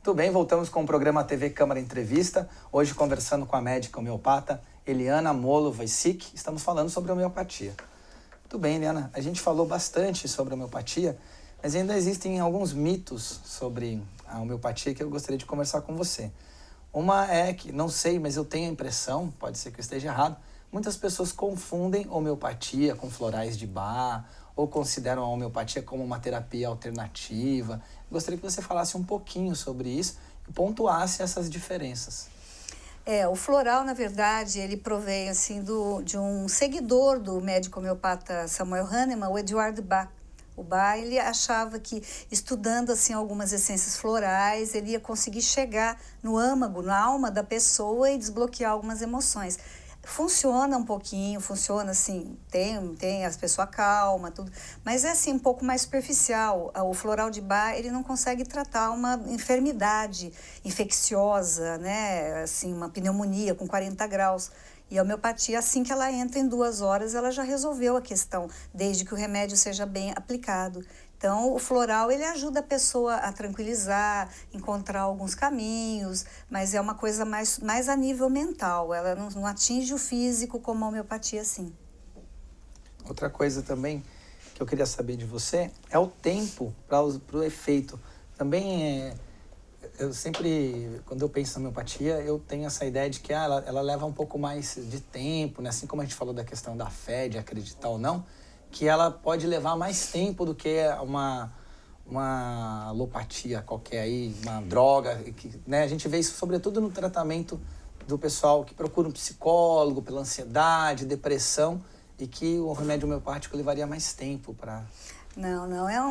Tudo bem, voltamos com o programa TV Câmara Entrevista. Hoje conversando com a médica homeopata Eliana Molo Wojcik. Estamos falando sobre homeopatia. Tudo bem, Eliana, a gente falou bastante sobre homeopatia, mas ainda existem alguns mitos sobre a homeopatia que eu gostaria de conversar com você. Uma é que, não sei, mas eu tenho a impressão, pode ser que eu esteja errado, muitas pessoas confundem homeopatia com florais de Bach ou consideram a homeopatia como uma terapia alternativa. Gostaria que você falasse um pouquinho sobre isso e pontuasse essas diferenças. O floral, na verdade, ele provém assim, de um seguidor do médico homeopata Samuel Hahnemann, o Eduard Bach. O Bach, ele achava que, estudando assim, algumas essências florais, ele ia conseguir chegar no âmago, na alma da pessoa e desbloquear algumas emoções. Funciona um pouquinho, funciona assim, tem as pessoas calma, tudo, mas é assim um pouco mais superficial. O floral de Bach, ele não consegue tratar uma enfermidade infecciosa, né, assim, uma pneumonia com 40 graus. E a homeopatia, assim que ela entra em 2 horas, ela já resolveu a questão, desde que o remédio seja bem aplicado. Então, o floral, ele ajuda a pessoa a tranquilizar, encontrar alguns caminhos, mas é uma coisa mais a nível mental, ela não atinge o físico como a homeopatia, sim. Outra coisa também que eu queria saber de você é o tempo para o efeito. Também eu sempre, quando eu penso na homeopatia, eu tenho essa ideia de que ela leva um pouco mais de tempo, né? Assim como a gente falou da questão da fé, de acreditar ou não, que ela pode levar mais tempo do que uma alopatia qualquer aí, uma droga, né? A gente vê isso sobretudo no tratamento do pessoal que procura um psicólogo pela ansiedade, depressão, e que o remédio homeopático levaria mais tempo para... Não, é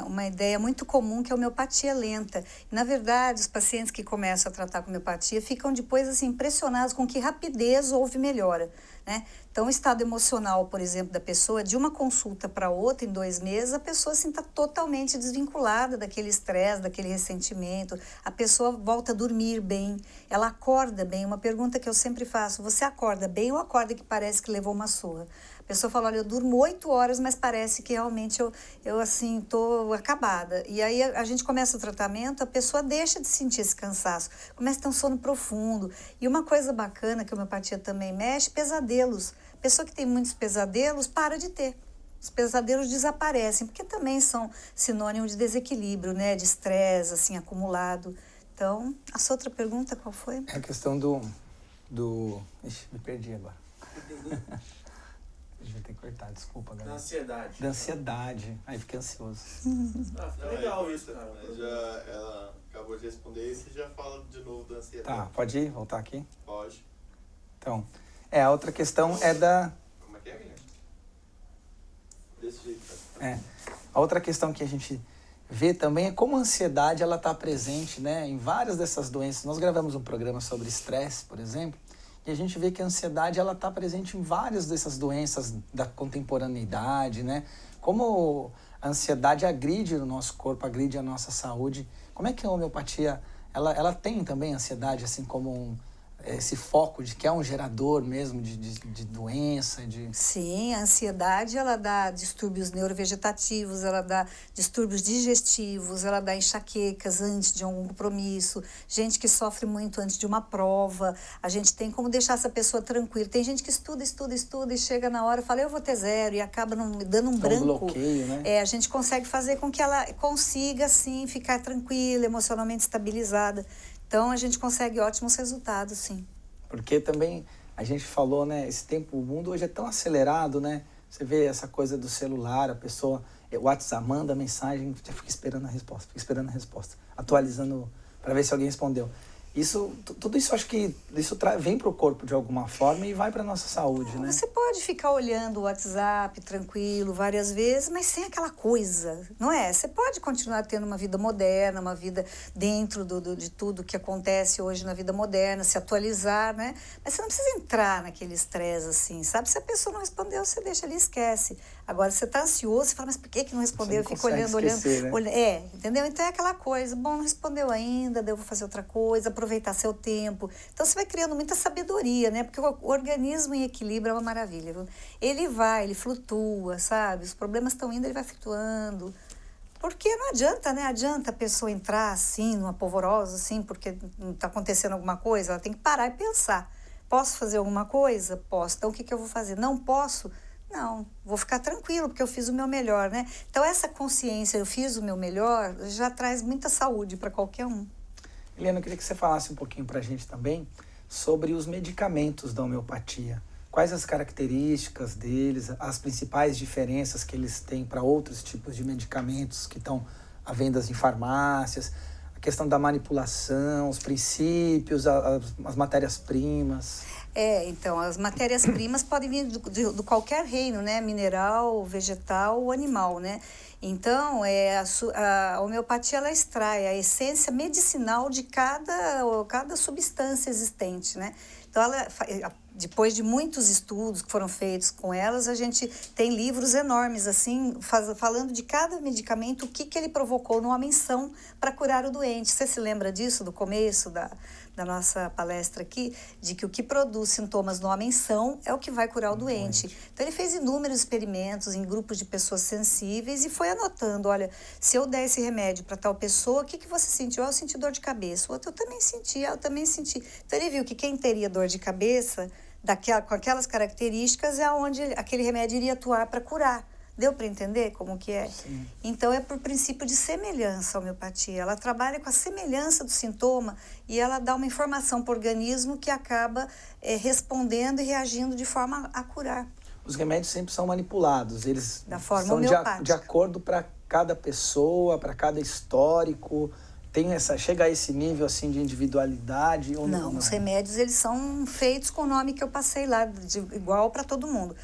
uma ideia muito comum que a homeopatia é lenta. Na verdade, os pacientes que começam a tratar com homeopatia ficam depois assim, impressionados com que rapidez houve melhora, né? Então, o estado emocional, por exemplo, da pessoa, de uma consulta para outra, em 2 meses, a pessoa assim, está totalmente desvinculada daquele estresse, daquele ressentimento. A pessoa volta a dormir bem, ela acorda bem. Uma pergunta que eu sempre faço, você acorda bem ou acorda que parece que levou uma surra? A pessoa fala, olha, eu durmo 8 horas, mas parece que realmente eu assim, estou acabada. E aí a gente começa o tratamento, a pessoa deixa de sentir esse cansaço, começa a ter um sono profundo. E uma coisa bacana que a homeopatia também mexe, pesadelos. A pessoa que tem muitos pesadelos, para de ter. Os pesadelos desaparecem, porque também são sinônimo de desequilíbrio, né? De estresse, assim, acumulado. Então, a sua outra pergunta, qual foi? É a questão Ixi, me perdi agora. A gente vai ter que cortar, desculpa, galera. Da ansiedade. Da ansiedade. Aí fiquei ansioso. Fica legal isso, cara. Ela acabou de responder e você já fala de novo da ansiedade. Tá, pode ir? Voltar aqui? Pode. Então, a outra questão é da... Como é que é, menina? Desse jeito, tá? A outra questão que a gente vê também é como a ansiedade ela está presente, né, em várias dessas doenças. Nós gravamos um programa sobre estresse, por exemplo, e a gente vê que a ansiedade ela está presente em várias dessas doenças da contemporaneidade, né? Como a ansiedade agride o nosso corpo, agride a nossa saúde. Como é que a homeopatia ela tem também ansiedade, assim como esse foco de que é um gerador mesmo de doença, Sim, a ansiedade, ela dá distúrbios neurovegetativos, ela dá distúrbios digestivos, ela dá enxaquecas antes de um compromisso, gente que sofre muito antes de uma prova, a gente tem como deixar essa pessoa tranquila. Tem gente que estuda e chega na hora e fala, eu vou ter 0, e acaba dando um branco. bloqueio, né? A gente consegue fazer com que ela consiga, assim, ficar tranquila, emocionalmente estabilizada. Então, a gente consegue ótimos resultados, sim. Porque também, a gente falou, né, esse tempo, o mundo hoje é tão acelerado, né? Você vê essa coisa do celular, a pessoa, o WhatsApp manda mensagem, já fica esperando a resposta, atualizando para ver se alguém respondeu. Tudo isso, acho que isso vem para o corpo de alguma forma e vai para a nossa saúde, né? Você pode ficar olhando o WhatsApp tranquilo várias vezes, mas sem aquela coisa, não é? Você pode continuar tendo uma vida moderna, uma vida dentro de tudo que acontece hoje na vida moderna, se atualizar, né? Mas você não precisa entrar naquele estresse assim, sabe? Se a pessoa não respondeu, você deixa ali e esquece. Agora, você está ansioso, você fala, mas por que não respondeu? Eu fico olhando, esquecer, né? Entendeu? Então é aquela coisa, bom, não respondeu ainda, devo fazer outra coisa, aproveitar seu tempo. Então você vai criando muita sabedoria, né? Porque o organismo em equilíbrio é uma maravilha, viu? Ele flutua, sabe? Os problemas estão indo, ele vai flutuando. Porque não adianta, né? Adianta a pessoa entrar assim, numa polvorosa, assim, porque não está acontecendo alguma coisa. Ela tem que parar e pensar. Posso fazer alguma coisa? Posso. Então, o que eu vou fazer? Não posso? Não, vou ficar tranquilo, porque eu fiz o meu melhor, né? Então, essa consciência, eu fiz o meu melhor, já traz muita saúde para qualquer um. Eliana, eu queria que você falasse um pouquinho para a gente também sobre os medicamentos da homeopatia. Quais as características deles, as principais diferenças que eles têm para outros tipos de medicamentos que estão à venda em farmácias, a questão da manipulação, os princípios, as matérias-primas. Então, as matérias-primas podem vir do qualquer reino, né? Mineral, vegetal ou animal, né? Então, a homeopatia, ela extrai a essência medicinal de cada substância existente, né? Então, depois de muitos estudos que foram feitos com elas, a gente tem livros enormes, assim, falando de cada medicamento, o que ele provocou numa menção para curar o doente. Você se lembra disso, do começo da nossa palestra aqui, de que o que produz sintomas numa menção é o que vai curar o doente. Então, ele fez inúmeros experimentos em grupos de pessoas sensíveis e foi anotando, olha, se eu der esse remédio para tal pessoa, o que você sentiu? Eu senti dor de cabeça. O outro, eu também senti. Então, ele viu que quem teria dor de cabeça, com aquelas características, é onde aquele remédio iria atuar para curar. Deu para entender como que é? Sim. Então, é por princípio de semelhança a homeopatia. Ela trabalha com a semelhança do sintoma e ela dá uma informação para o organismo que acaba respondendo e reagindo de forma a curar. Os remédios sempre são manipulados, eles Da forma são homeopática. de acordo para cada pessoa, para cada histórico. Chega a esse nível assim de individualidade ou não? Não, os remédios, eles são feitos com o nome que eu passei lá, igual para todo mundo.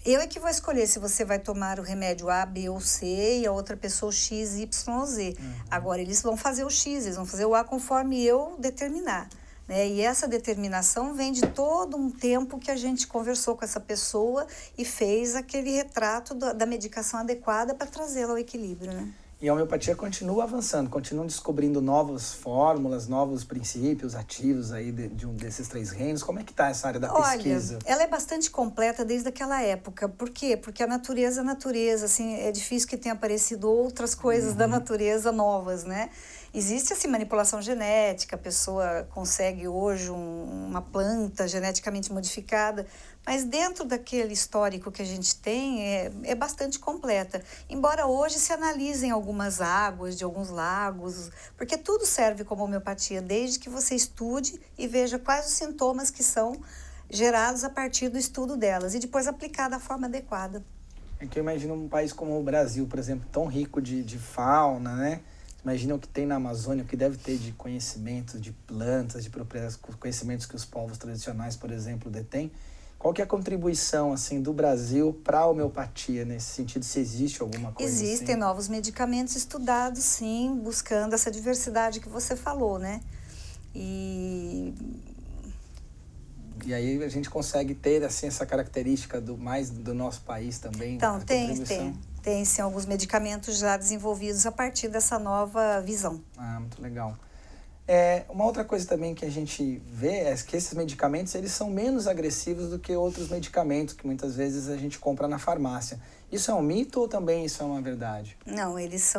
Eu é que vou escolher se você vai tomar o remédio A, B ou C e a outra pessoa o X, Y ou Z. Agora, eles vão fazer o X, eles vão fazer o A conforme eu determinar, né? E essa determinação vem de todo um tempo que a gente conversou com essa pessoa e fez aquele retrato da medicação adequada para trazê-la ao equilíbrio, né? E a homeopatia continua avançando, continuam descobrindo novas fórmulas, novos princípios ativos aí de um desses três reinos. Como é que está essa área da pesquisa? Olha, ela é bastante completa desde aquela época. Por quê? Porque a natureza é natureza, assim, é difícil que tenha aparecido outras coisas da natureza novas, né? Existe, assim, manipulação genética, a pessoa consegue hoje uma planta geneticamente modificada, mas dentro daquele histórico que a gente tem, é bastante completa. Embora hoje se analisem algumas águas de alguns lagos, porque tudo serve como homeopatia, desde que você estude e veja quais os sintomas que são gerados a partir do estudo delas e depois aplicar da forma adequada. É que eu imagino um país como o Brasil, por exemplo, tão rico de fauna, né? Imagina o que tem na Amazônia, o que deve ter de conhecimento de plantas, de propriedades, conhecimentos que os povos tradicionais, por exemplo, detêm. Qual que é a contribuição assim, do Brasil para a homeopatia nesse sentido? Se existe alguma coisa Existem assim? novos medicamentos estudados, sim, buscando essa diversidade que você falou, né? E aí a gente consegue ter assim, essa característica mais do nosso país também? então, a tem sim alguns medicamentos já desenvolvidos a partir dessa nova visão. Ah, muito legal. Uma outra coisa também que a gente vê é que esses medicamentos eles são menos agressivos do que outros medicamentos que muitas vezes a gente compra na farmácia. Isso é um mito ou também isso é uma verdade? Não, eles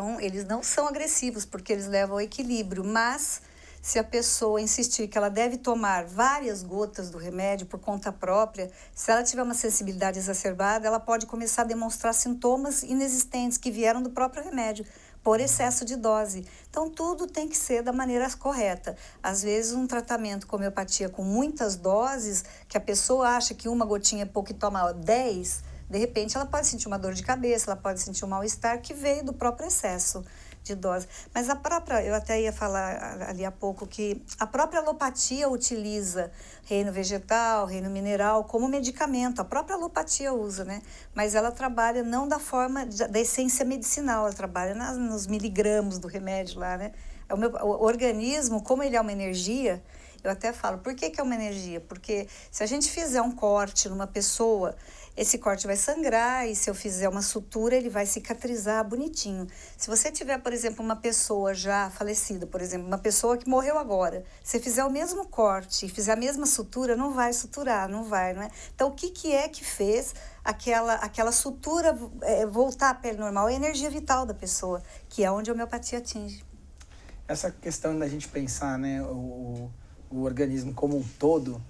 não são agressivos porque eles levam ao equilíbrio, mas se a pessoa insistir que ela deve tomar várias gotas do remédio por conta própria, se ela tiver uma sensibilidade exacerbada, ela pode começar a demonstrar sintomas inexistentes que vieram do próprio remédio, por excesso de dose. Então, tudo tem que ser da maneira correta. Às vezes, um tratamento com homeopatia com muitas doses, que a pessoa acha que uma gotinha é pouco e toma 10, de repente ela pode sentir uma dor de cabeça, ela pode sentir um mal-estar que veio do próprio excesso de dose. Mas eu até ia falar ali há pouco que a própria alopatia utiliza reino vegetal, reino mineral como medicamento. A própria alopatia usa, né? Mas ela trabalha não da forma da essência medicinal, ela trabalha nos miligramas do remédio lá, né? O organismo, como ele é uma energia, Eu até falo, por que que é uma energia? Porque se a gente fizer um corte numa pessoa, esse corte vai sangrar e se eu fizer uma sutura, ele vai cicatrizar bonitinho. Se você tiver, por exemplo, uma pessoa já falecida, por exemplo, uma pessoa que morreu agora, se fizer o mesmo corte e fizer a mesma sutura, não vai suturar, não vai, não é? Então, o que que é que fez aquela sutura voltar à pele normal? É a energia vital da pessoa, que é onde a homeopatia atinge. Essa questão da gente pensar, né, o organismo como um todo,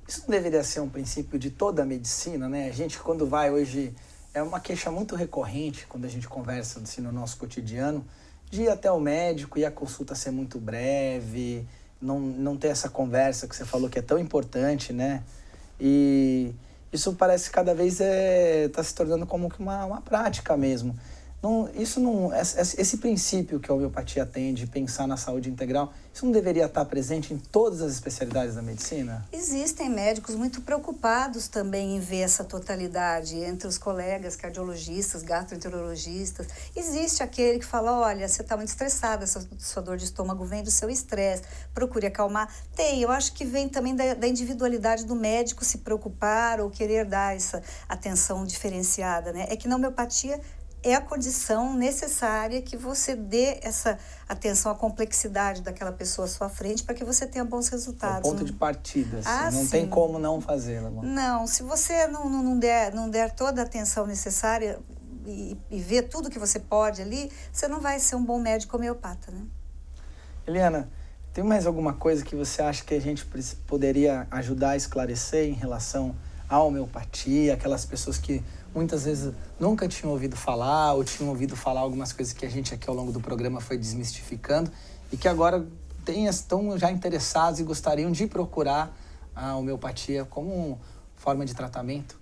isso não deveria ser um princípio de toda a medicina, né? A gente, quando vai hoje, é uma queixa muito recorrente quando a gente conversa assim, no nosso cotidiano, de ir até o médico e a consulta ser muito breve, não ter essa conversa que você falou que é tão importante, né? E isso parece que cada vez está se tornando como que uma prática mesmo. Esse princípio que a homeopatia tem de pensar na saúde integral, isso não deveria estar presente em todas as especialidades da medicina? Existem médicos muito preocupados também em ver essa totalidade entre os colegas cardiologistas, gastroenterologistas. Existe aquele que fala, olha, você está muito estressada, sua dor de estômago vem do seu estresse, procure acalmar. Eu acho que vem também da individualidade do médico se preocupar ou querer dar essa atenção diferenciada, né? É que na homeopatia é a condição necessária que você dê essa atenção à complexidade daquela pessoa à sua frente para que você tenha bons resultados. É o ponto de partida, assim, não sim. tem como não fazê-la. Não, se você não der toda a atenção necessária e ver tudo que você pode ali, você não vai ser um bom médico homeopata, né? Eliana, tem mais alguma coisa que você acha que a gente poderia ajudar a esclarecer em relação à homeopatia, aquelas pessoas que muitas vezes nunca tinham ouvido falar ou tinham ouvido falar algumas coisas que a gente aqui ao longo do programa foi desmistificando e que agora estão já interessados e gostariam de procurar a homeopatia como forma de tratamento?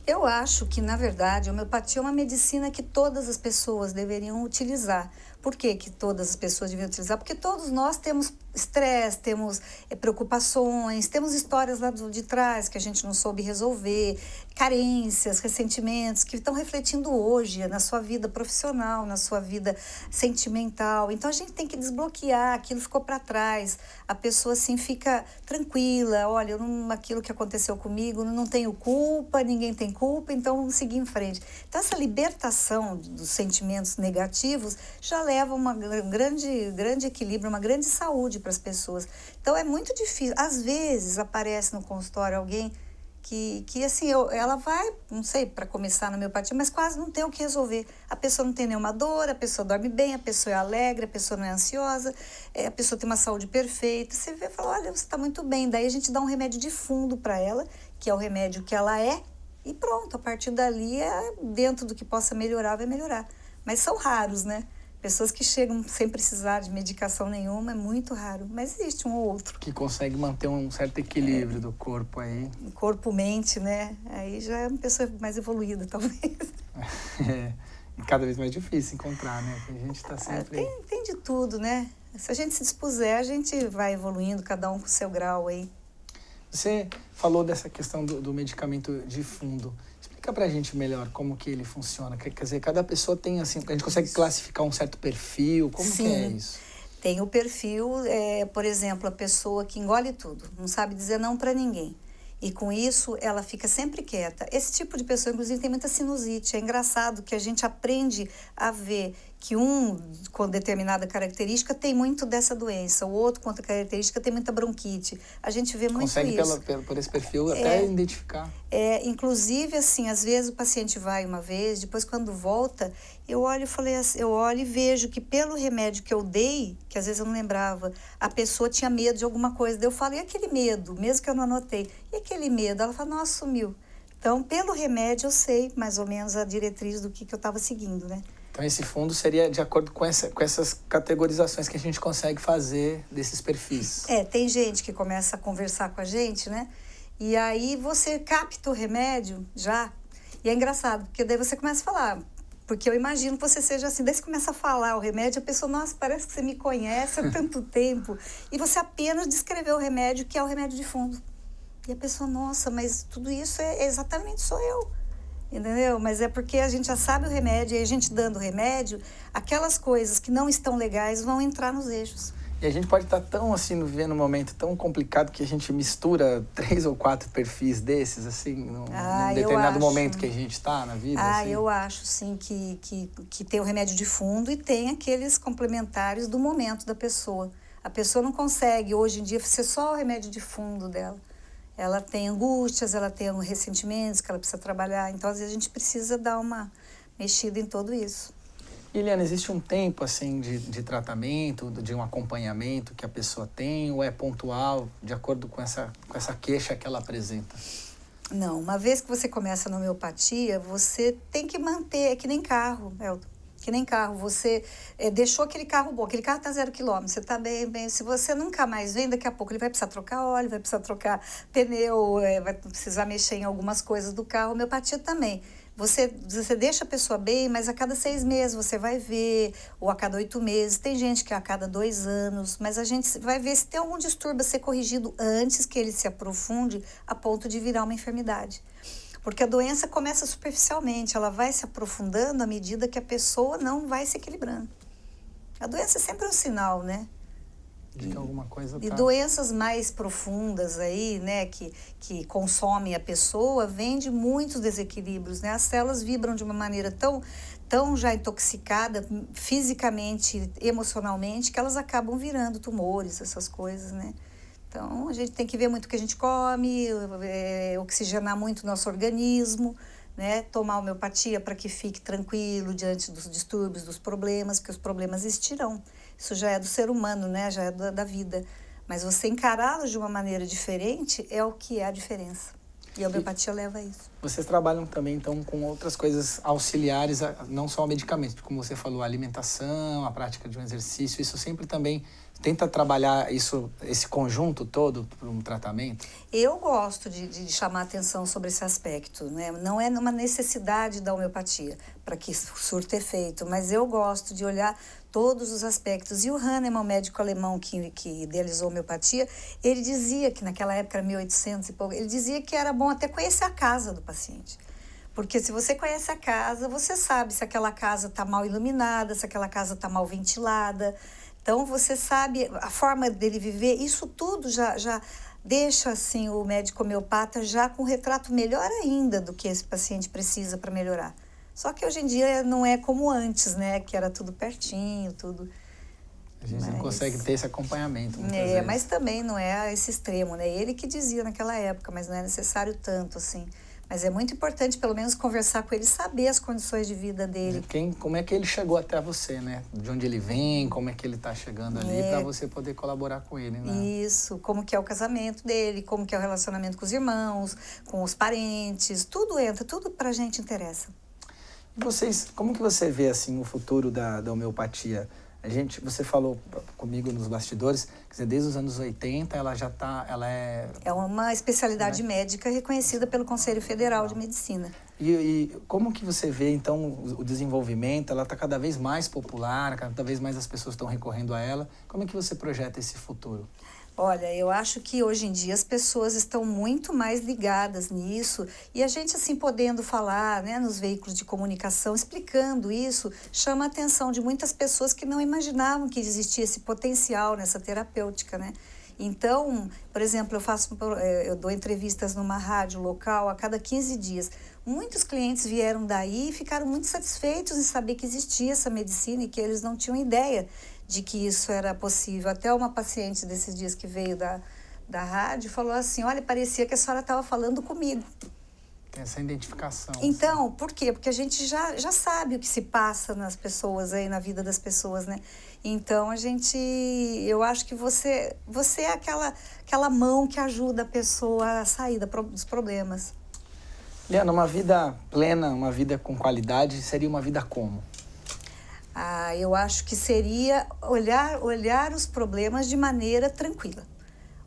Eu acho que, na verdade, a homeopatia é uma medicina que todas as pessoas deveriam utilizar. Por que todas as pessoas deveriam utilizar? Porque todos nós temos estresse, temos preocupações, temos histórias lá de trás que a gente não soube resolver, carências, ressentimentos que estão refletindo hoje na sua vida profissional, na sua vida sentimental. Então, a gente tem que desbloquear, aquilo ficou para trás. A pessoa, assim, fica tranquila, olha, aquilo que aconteceu comigo, não tenho culpa, ninguém tem culpa, então vamos seguir em frente. Então, essa libertação dos sentimentos negativos já leva a um grande equilíbrio, uma grande saúde para as pessoas. Então, é muito difícil. Às vezes, aparece no consultório alguém que assim, ela vai, não sei, para começar na homeopatia, mas quase não tem o que resolver. A pessoa não tem nenhuma dor, a pessoa dorme bem, a pessoa é alegre, a pessoa não é ansiosa, a pessoa tem uma saúde perfeita. Você vê e fala, olha, você está muito bem. Daí a gente dá um remédio de fundo para ela, que é o remédio que ela é, e pronto, a partir dali, dentro do que possa melhorar, vai melhorar. Mas são raros, né? Pessoas que chegam sem precisar de medicação nenhuma, é muito raro. Mas existe um ou outro. Que consegue manter um certo equilíbrio do corpo aí. Corpo-mente, né? Aí já é uma pessoa mais evoluída, talvez. E cada vez mais difícil encontrar, né? Porque a gente está sempre... Tem de tudo, né? Se a gente se dispuser, a gente vai evoluindo, cada um com o seu grau aí. Você falou dessa questão do medicamento de fundo. Explica pra gente melhor como que ele funciona. Quer dizer, cada pessoa tem, assim, a gente consegue classificar um certo perfil, como Sim, que é isso? Tem o perfil, por exemplo, a pessoa que engole tudo, não sabe dizer não para ninguém. E com isso, ela fica sempre quieta. Esse tipo de pessoa, inclusive, tem muita sinusite. É engraçado que a gente aprende a ver que um com determinada característica tem muito dessa doença, o outro com outra característica tem muita bronquite. A gente vê muito consegue isso. Por esse perfil até identificar. Inclusive, assim, às vezes o paciente vai uma vez, depois quando volta, eu olho e vejo que pelo remédio que eu dei, que às vezes eu não lembrava, a pessoa tinha medo de alguma coisa. Daí eu falo, e aquele medo? Mesmo que eu não anotei. E aquele medo? Ela fala, nossa, sumiu. Então, pelo remédio, eu sei mais ou menos a diretriz do que eu estava seguindo, né? Então, esse fundo seria de acordo com essas categorizações que a gente consegue fazer desses perfis. Tem gente que começa a conversar com a gente, né? E aí você capta o remédio já. E é engraçado, porque daí você começa a falar. Porque eu imagino que você seja assim. Daí você começa a falar o remédio, a pessoa, nossa, parece que você me conhece há tanto tempo. E você apenas descreveu o remédio, que é o remédio de fundo. E a pessoa, nossa, mas tudo isso exatamente sou eu. Entendeu? Mas é porque a gente já sabe o remédio, e a gente dando o remédio, aquelas coisas que não estão legais vão entrar nos eixos. E a gente pode estar tão assim, vivendo um momento tão complicado que a gente mistura 3 ou 4 perfis desses, assim, num determinado momento que a gente está na vida. Assim. Eu acho, sim, que tem o remédio de fundo e tem aqueles complementares do momento da pessoa. A pessoa não consegue, hoje em dia, ser só o remédio de fundo dela. Ela tem angústias, ela tem ressentimentos que ela precisa trabalhar. Então, às vezes, a gente precisa dar uma mexida em tudo isso. Eliana, existe um tempo assim de tratamento, de um acompanhamento que a pessoa tem ou é pontual, de acordo com essa queixa que ela apresenta? Não, uma vez que você começa na homeopatia, você tem que manter, é que nem carro, Elton. Que nem carro, você deixou aquele carro bom, aquele carro está 0 km, você está bem, se você nunca mais vem, daqui a pouco ele vai precisar trocar óleo, vai precisar trocar pneu, vai precisar mexer em algumas coisas do carro, a homeopatia também. Você deixa a pessoa bem, mas a cada 6 meses você vai ver, ou a cada 8 meses. Tem gente que é a cada 2 anos, mas a gente vai ver se tem algum distúrbio a ser corrigido antes que ele se aprofunde a ponto de virar uma enfermidade. Porque a doença começa superficialmente, ela vai se aprofundando à medida que a pessoa não vai se equilibrando. A doença é sempre um sinal, né? De que alguma coisa E doenças mais profundas aí, né, que consomem a pessoa, vêm de muitos desequilíbrios, né? As células vibram de uma maneira tão já intoxicada fisicamente, emocionalmente, que elas acabam virando tumores, essas coisas, né? Então, a gente tem que ver muito o que a gente come, oxigenar muito o nosso organismo, né? Tomar homeopatia para que fique tranquilo diante dos distúrbios, dos problemas, porque os problemas existirão. Isso já é do ser humano, né? Já é da vida. Mas você encará-los de uma maneira diferente é o que é a diferença. E a homeopatia leva a isso. Vocês trabalham também, então, com outras coisas auxiliares, não só o medicamento, como você falou, a alimentação, a prática de um exercício, isso sempre também tenta trabalhar esse conjunto todo para um tratamento? Eu gosto de chamar atenção sobre esse aspecto, né? Não é uma necessidade da homeopatia para que surta efeito, mas eu gosto de olhar todos os aspectos. E o Hahnemann, médico alemão que idealizou a homeopatia, ele dizia que naquela época era 1800 e pouco, ele dizia que era bom até conhecer a casa do paciente. Porque se você conhece a casa, você sabe se aquela casa está mal iluminada, se aquela casa está mal ventilada. Então, você sabe a forma dele viver, isso tudo já deixa assim, o médico homeopata já com um retrato melhor ainda do que esse paciente precisa para melhorar. Só que hoje em dia não é como antes, né? Que era tudo pertinho, tudo... A gente não consegue ter esse acompanhamento muitas vezes. Mas também não é a esse extremo, né? Ele que dizia naquela época, mas não é necessário tanto, assim. Mas é muito importante, pelo menos, conversar com ele, saber as condições de vida dele. Como é que ele chegou até você, né? De onde ele vem, como é que ele está chegando ali, para você poder colaborar com ele, né? Isso, como que é o casamento dele, como que é o relacionamento com os irmãos, com os parentes, tudo entra, tudo pra gente interessa. E vocês, como que você vê, assim, o futuro da homeopatia? Você falou comigo nos bastidores, quer dizer, desde os anos 80 ela já está, É uma especialidade médica reconhecida pelo Conselho Federal de Medicina. E como que você vê, então, o desenvolvimento? Ela está cada vez mais popular, cada vez mais as pessoas estão recorrendo a ela. Como é que você projeta esse futuro? Olha, eu acho que hoje em dia as pessoas estão muito mais ligadas nisso e a gente, assim, podendo falar, né, nos veículos de comunicação, explicando isso, chama a atenção de muitas pessoas que não imaginavam que existia esse potencial nessa terapêutica, né? Então, por exemplo, eu dou entrevistas numa rádio local a cada 15 dias. Muitos clientes vieram daí e ficaram muito satisfeitos em saber que existia essa medicina e que eles não tinham ideia de que isso era possível. Até uma paciente desses dias que veio da rádio falou assim, olha, parecia que a senhora estava falando comigo. Tem essa identificação. Então, assim. Por quê? Porque a gente já sabe o que se passa nas pessoas, aí, na vida das pessoas, né? Então, eu acho que você é aquela mão que ajuda a pessoa a sair dos problemas. Liana, uma vida plena, uma vida com qualidade, seria uma vida como? Eu acho que seria olhar os problemas de maneira tranquila.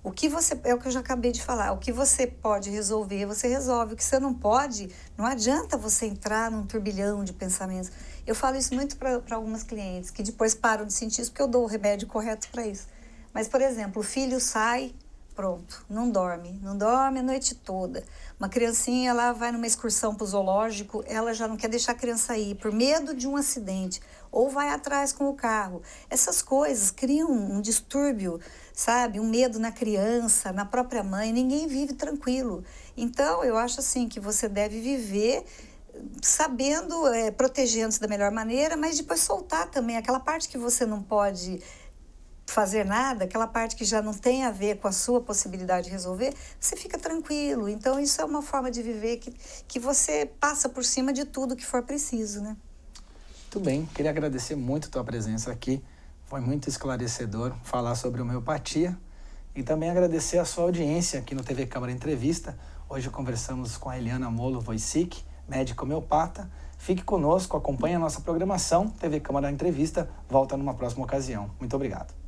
É o que eu já acabei de falar, o que você pode resolver, você resolve. O que você não pode, não adianta você entrar num turbilhão de pensamentos. Eu falo isso muito para algumas clientes, que depois param de sentir isso, porque eu dou o remédio correto para isso. Mas, por exemplo, o filho sai, Pronto, não dorme a noite toda. Uma criancinha, ela vai numa excursão para o zoológico, ela já não quer deixar a criança ir por medo de um acidente, ou vai atrás com o carro. Essas coisas criam um distúrbio, sabe? Um medo na criança, na própria mãe, ninguém vive tranquilo. Então, eu acho assim que você deve viver sabendo, protegendo-se da melhor maneira, mas depois soltar também aquela parte que você não pode fazer nada, aquela parte que já não tem a ver com a sua possibilidade de resolver, você fica tranquilo. Então, isso é uma forma de viver que você passa por cima de tudo que for preciso, né? Muito bem, queria agradecer muito a tua presença aqui. Foi muito esclarecedor falar sobre homeopatia e também agradecer a sua audiência aqui no TV Câmara Entrevista. Hoje conversamos com a Eliana Molo Wojcik, médica homeopata. Fique conosco, acompanhe a nossa programação. TV Câmara Entrevista volta numa próxima ocasião. Muito obrigado.